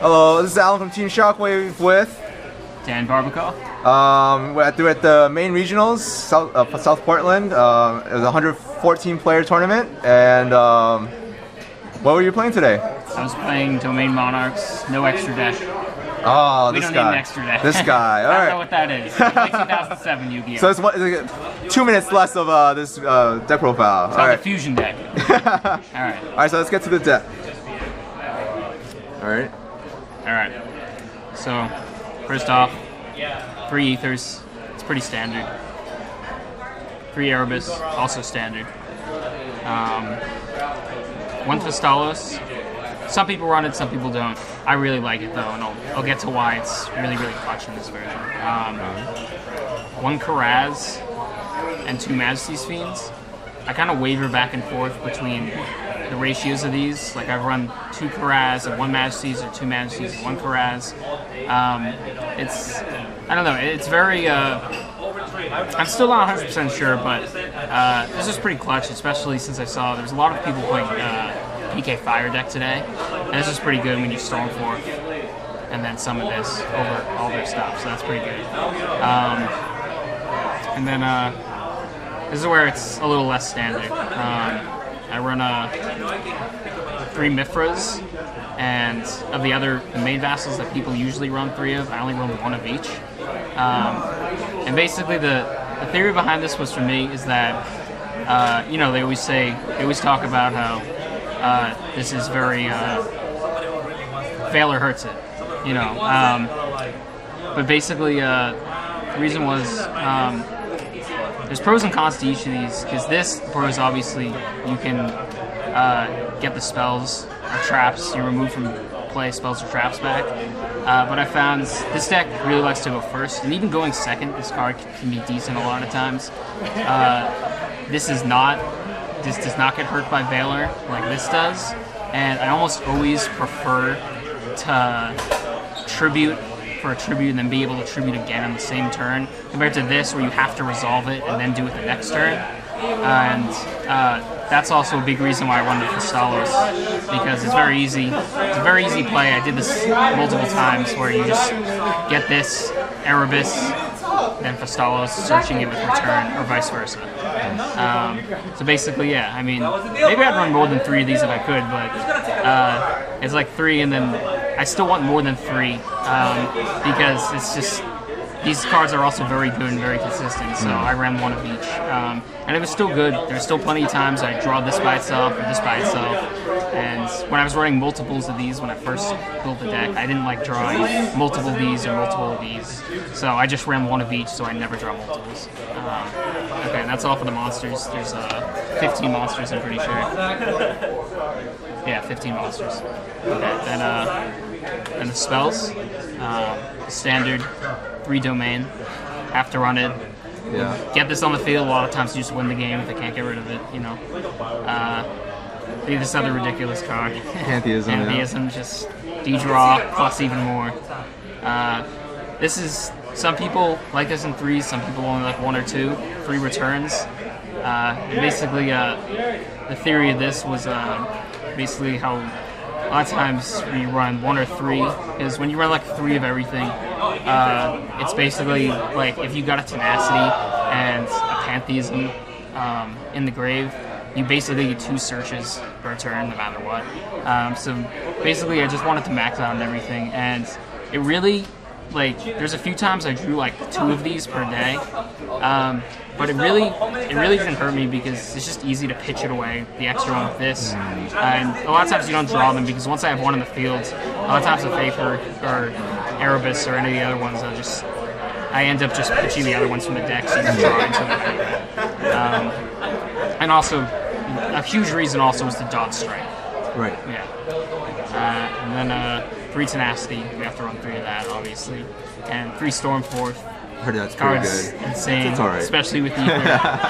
Hello, this is Alan from Team Shockwave with Dan Barbacoff. we're at the Maine Regionals, South Portland. It was a 114 player tournament, and what were you playing today? I was playing Domain Monarchs, no extra deck. Oh, We this don't guy. need an extra deck. This guy. All I right. don't know what that is. It's like 2007 Yu-Gi-Oh. So it's 2 minutes less of this deck profile. It's All called right. the Fusion deck. All right. All right. So let's get to the deck. All right. All right. So, first off, 3 Ethers. It's pretty standard. 3 Erebus, also standard. 1 Fistalos. Some people run it, some people don't. I really like it though, and I'll get to why it's really, really clutch in this version. 1 Karaz and 2 Majesty's Fiends. I kind of waver back and forth between the ratios of these. Like I've run 2 Karaz and 1 Majesty's, or 2 Majesty's and 1 Karaz. I don't know, it's very, I'm still not 100% sure, but this is pretty clutch, especially since I saw there's a lot of people playing PK Fire deck today, and this is pretty good when you Stormforth and then summon this over all their stuff, so that's pretty good. And then this is where it's a little less standard. I run 3 Mithras, and of the main vassals that people usually run 3 of, I only run 1 of each. And basically the theory behind this was for me is that, you know, they always talk about how this is very, Valor hurts it, you know. But basically, the reason was, there's pros and cons to each of these, because the pros, obviously, you can get the spells or traps you remove from play, spells or traps back. But I found this deck really likes to go first, and even going second, this card can be decent a lot of times. This does not get hurt by Valor like this does, and I almost always prefer to tribute for a tribute and then be able to tribute again on the same turn, compared to this where you have to resolve it and then do it the next turn. And that's also a big reason why I run the Fistalos, because it's very easy. It's a very easy play. I did this multiple times where you just get this Erebus, then Fistalos, searching it with return, or vice versa. So basically, yeah, I mean, maybe I'd run more than 3 of these if I could, but it's like 3, and then I still want more than 3, because it's just, these cards are also very good and very consistent, so I ran 1 of each. And it was still good. There's still plenty of times I draw this by itself or this by itself. And when I was running multiples of these when I first built the deck, I didn't like drawing multiple of these or multiple of these. So I just ran 1 of each, so I never draw multiples. Okay, and that's all for the monsters. There's 15 monsters, I'm pretty sure. Yeah, 15 monsters. Okay, then the spells. Standard 3 Domain. Have to run it. Yeah. Get this on the field. A lot of times you just win the game if they can't get rid of it, you know. This other ridiculous card. Pantheism. Pantheism, just de-draw plus even more. This is, some people like this in 3s, some people only like 1 or 2. 3 returns. Basically, the theory of this was basically how a lot of times when you run 1 or 3 is when you run like 3 of everything, it's basically like if you got a Tenacity and a Pantheism in the grave, you basically get 2 searches per turn no matter what. So basically I just wanted to max out on everything, and it really, like, there's a few times I drew like 2 of these per day, but it really didn't hurt me because it's just easy to pitch it away, the extra one with this. And a lot of times you don't draw them because once I have 1 in the field, a lot of times with Vapor or Erebus or any of the other ones, I end up just pitching the other ones from the deck so you can draw into them. And also, a huge reason also was the dodge strike. Right. Yeah. And then 3 Tenacity, we have to run 3 of that, obviously. And 3 Stormforth. I heard that's pretty Card's good. insane, It's all right. especially with Ether,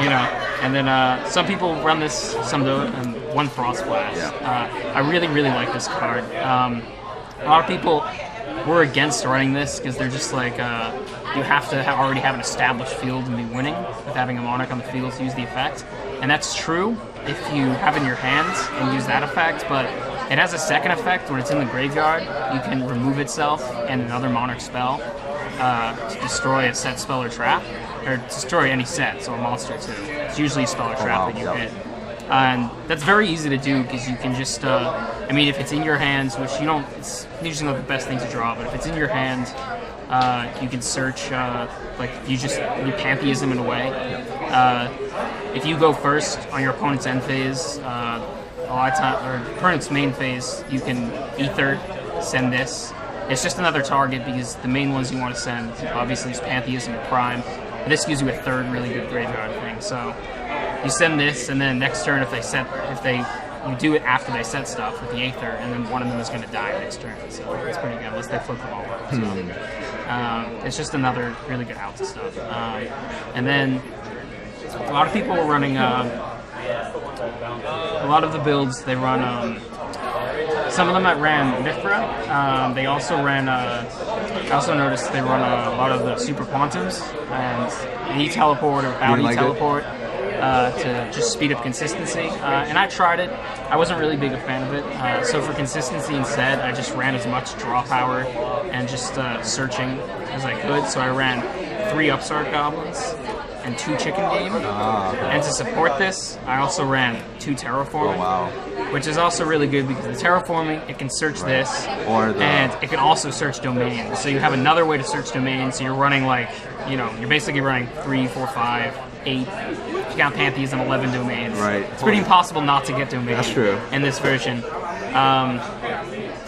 you know. And then some people run this, some don't, and 1 Frost Blast. Yeah. I really, really like this card. A lot of people were against running this because they're just like, you have to already have an established field and be winning with having a Monarch on the field to use the effect. And that's true if you have it in your hands and use that effect, but It has a second effect when it's in the graveyard. You can remove itself and another Monarch spell to destroy a set spell or trap, or destroy any set, so a monster too. It's usually a spell or trap that you hit. And that's very easy to do because you can just, I mean, if it's in your hands, which you don't, it's usually not the best thing to draw, but if it's in your hand, you can search, like, you pantheism in a way. If you go first on your opponent's end phase, a lot of time, or opponent's main phase, you can ether, send this. It's just another target because the main ones you want to send, obviously, is pantheism and prime. But this gives you a third really good graveyard thing, so. You send this, and then next turn, you do it after they set stuff with the Aether, and then one of them is going to die next turn. So it's pretty good, unless they flip them all up. So, it's just another really good out to stuff. And then a lot of people are running. A lot of the builds they run. Some of them that ran Mithra. They also ran. I also noticed they run a lot of the Super Quantums and the E-Teleport or Bounty Teleport. To just speed up consistency. And I tried it. I wasn't really big a fan of it. So for consistency instead, I just ran as much draw power and just searching as I could. So I ran 3 Upstart Goblins and 2 Chicken Game. And to support this, I also ran 2 Terraforming, which is also really good because the Terraforming, it can search this, and it can also search domain. So you have another way to search domain. So you're running like, you're basically running 3, 4, 5, 8. If you count Pantheism, 11 domains. Right. It's pretty impossible not to get domain. That's true. In this version.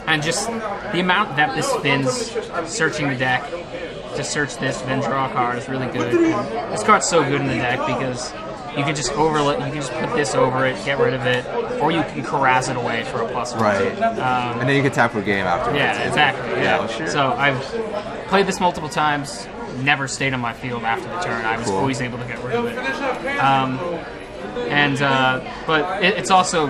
And just the amount that this spins searching the deck to search this, then draw a card is really good. And this card's so good in the deck because you can just put this over it, get rid of it, or you can Karaz it away for a +1. Right. And then you can tap for game afterwards. Yeah, exactly. Yeah. Sure. So I've played this multiple times. Never stayed on my field after the turn. I was always able to get rid of it. But it's also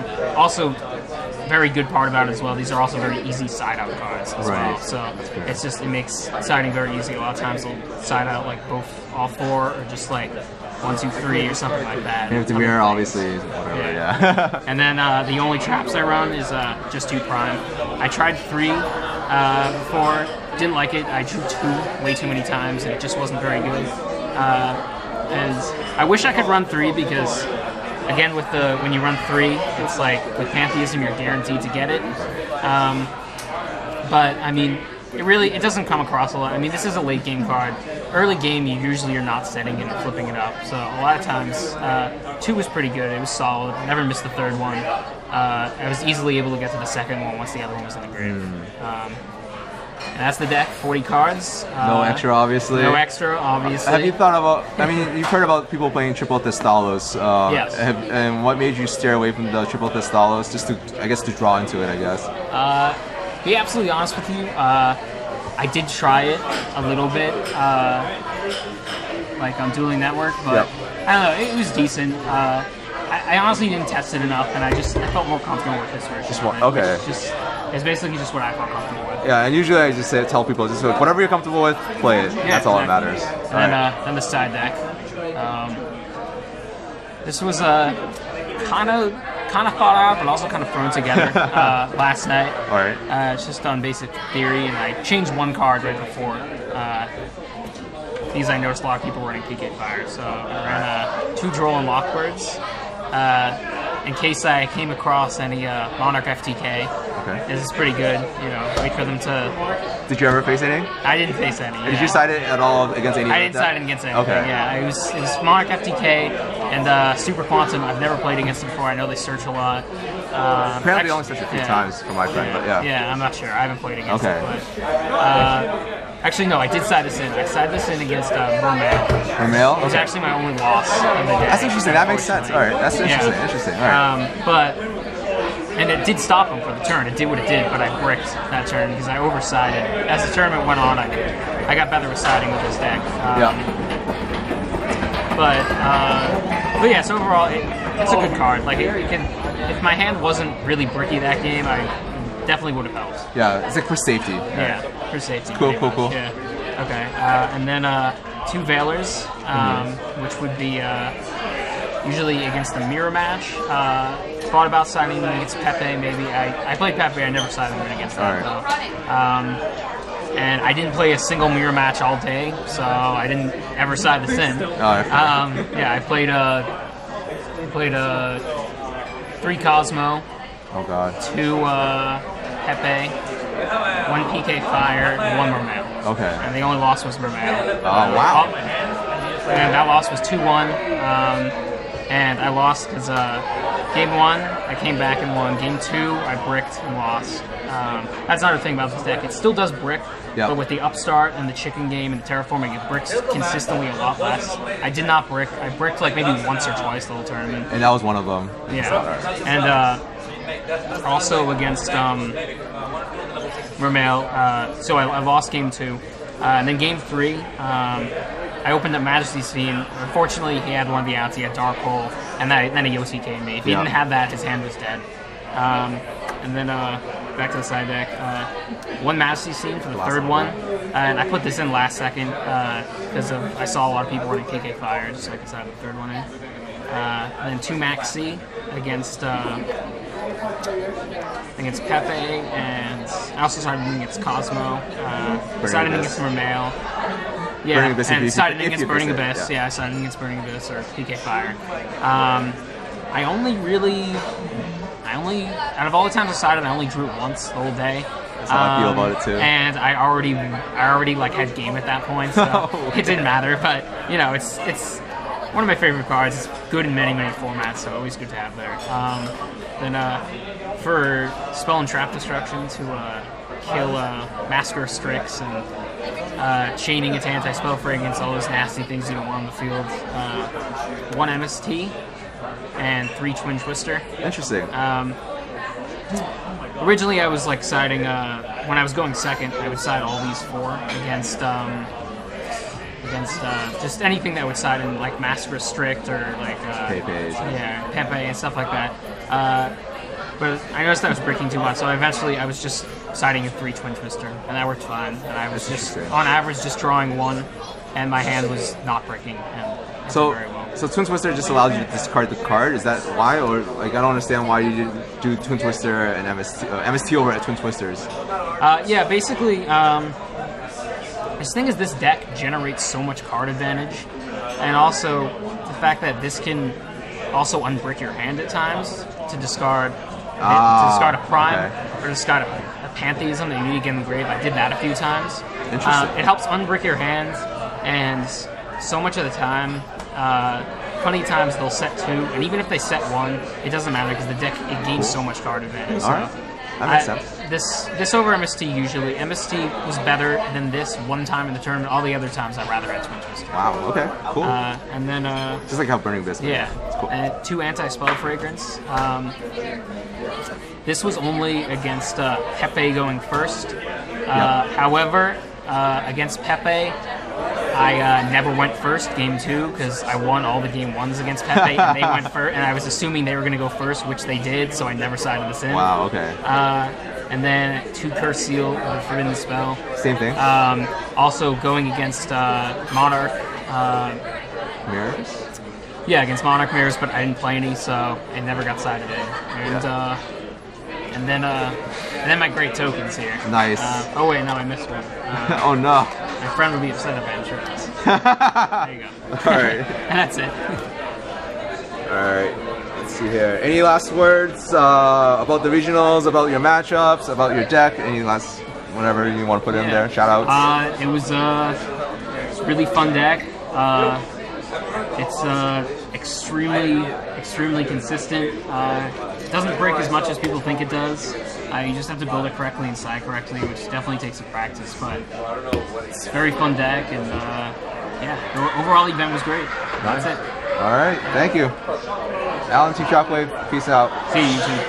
very good part about it as well. These are also very easy side out cards as well. So it makes siding very easy. A lot of times they'll side out like all 4 or just like 1, 2, 3 or something like that. And if the mirror, obviously, whatever. Yeah. And then the only traps I run is just 2 prime. I tried 3 before. Didn't like it. I drew 2 way too many times, and it just wasn't very good. And I wish I could run 3 because, again, when you run 3, it's like with Pantheism you're guaranteed to get it. But I mean, it doesn't come across a lot. I mean, this is a late game card. Early game, you're not setting it and flipping it up. So a lot of times, 2 was pretty good. It was solid. Never missed the 3rd one. I was easily able to get to the 2nd one once the other one was in the grave. And that's the deck, 40 cards. No extra, obviously. No extra, obviously. Have you thought about, I mean, you've heard about people playing triple Thestalos. Yes. And what made you steer away from the triple Thestalos? Just to draw into it, I guess. To be absolutely honest with you, I did try it a little bit, like on Dueling Network, but I don't know, it was decent. I honestly didn't test it enough, and I felt more comfortable with this version. It's basically just what I felt comfortable with. Yeah, and usually I just tell people, just whatever you're comfortable with, play it. That's all that matters. And then the side deck. This was kind of thought out, but also kind of thrown together last night. All right. It's just on basic theory, and I changed 1 card right before. Because I noticed a lot of people running PK Fire, so I ran 2 Droll and Lockbirds. In case I came across any Monarch FTK. Okay. This is pretty good, wait for them to... Did you ever face any? I didn't face any. Did you side it at all against any? I didn't side it against anything, okay. Yeah. It was Monarch FTK and Super Quantum. I've never played against them before. I know they search a lot. Apparently they only search a few times from my friend, but yeah. Yeah, I'm not sure. I haven't played against them, but... actually, no, I did side this in. I sided this in against Mermail. Mermail? It was actually my only loss of the day. That's interesting. That makes sense. All right. That's interesting. Yeah. Interesting. All right. And it did stop him for the turn. It did what it did, but I bricked that turn because I oversided. As the tournament went on, I got better with siding with this deck. But yeah, so overall, it's a good card. Like, if my hand wasn't really bricky that game, I definitely would have helped. Yeah, it's like for safety. Yeah, for safety. Cool. Yeah. Okay. And then 2 Veilers, which would be usually against the mirror match. Thought about signing him against Pepe. Maybe I played Pepe. I never signed him against that though. And I didn't play a single mirror match all day, so I didn't ever side the Sin. Yeah, I played 3 Cosmo. Oh God. 2 Pepe, 1 PK Fire, and 1 Mermail. Okay. And the only loss was Mermail. Oh wow. And that loss was 2-1. And I lost because game 1, I came back and won. Game 2, I bricked and lost. That's another thing about this deck. It still does brick, but with the upstart and the chicken game and the terraforming, it bricks consistently a lot less. I did not brick. I bricked like maybe once or twice the whole tournament. And that was one of them. Yeah. And also against Mermail, so I lost game 2. And then game 3, I opened up Majesty's Fiend. Unfortunately, he had one of the outs. He had Dark Hole, and then a Yossi came me. If he didn't have that, his hand was dead. And then back to the side deck. 1 Majesty's Fiend for the third one, and I put this in last second because I saw a lot of people running PK Fire, just so I could side the third one in. And then 2 Maxi against Pepe, and I also started against Cosmo. Decided against Mermail. Yeah, and decided against Burning Abyss. Yeah, I decided against Burning Abyss or PK Fire. I only, out of all the times I decided, I only drew it once the whole day. That's how I feel about it too. And I already like had game at that point, so it didn't matter. But you know, it's one of my favorite cards. It's good in many formats, so always good to have there. Then for Spell and Trap Destruction to kill Massacre Strix and chaining into anti-spell fragrance, all those nasty things you don't want on the field. 1 MST and 3 Twin Twister. Interesting. Originally, I was like siding when I was going second. I would side all these 4 against just anything that would side in like Massacre Strict or like Pepe and stuff like that. But I noticed I was breaking too much, so eventually I was just siding a 3 Twin Twister, and that worked fine. And I was just, on average, just drawing 1, and my hand was not breaking. And so, very well. So Twin Twister just allows you to discard the card? Is that why? Or like I don't understand why you didn't do Twin Twister and MST over at Twin Twisters. Yeah, basically, the thing is this deck generates so much card advantage, and also the fact that this can also unbrick your hand at times to discard a Prime or discard a Pantheism that you need to get in the grave. I did that a few times. Interesting. It helps unbrick your hand, and so much of the time, plenty of times they'll set 2, and even if they set 1, it doesn't matter because the deck it gains so much card advantage. So Alright, that makes sense. This over MST usually. MST was better than this one time in the tournament. All the other times I'd rather had Twin Twister. Wow. Okay. Cool. And then just like how Burning Abyss. Yeah. It's cool. And 2 anti-spell fragrance. This was only against Pepe going first. However, against Pepe, I never went first game 2 because I won all the game 1s against Pepe, and they went first, and I was assuming they were going to go first, which they did, so I never sided this in. Wow, okay. And then 2 Curse Seal with a Forbidden Spell. Same thing. Also going against Monarch. Mirrors? Yeah, against Monarch Mirrors, but I didn't play any, so I never got sided in. And then my great tokens here. Nice. Oh wait, no, I missed one. Oh no. My friend would be upset if I didn't show this. There you go. Alright. And that's it. Alright. Let's see here. Any last words about the regionals, about your matchups, about your deck? Any last whatever you want to put in there? Shout outs? It was a really fun deck. It's extremely consistent. It doesn't break as much as people think it does. You just have to build it correctly and side correctly, which definitely takes some practice. But it's a very fun deck, and yeah, the overall event was great. That's it. All right, thank you. Alan T. Shockwave, peace out. See you, YouTube.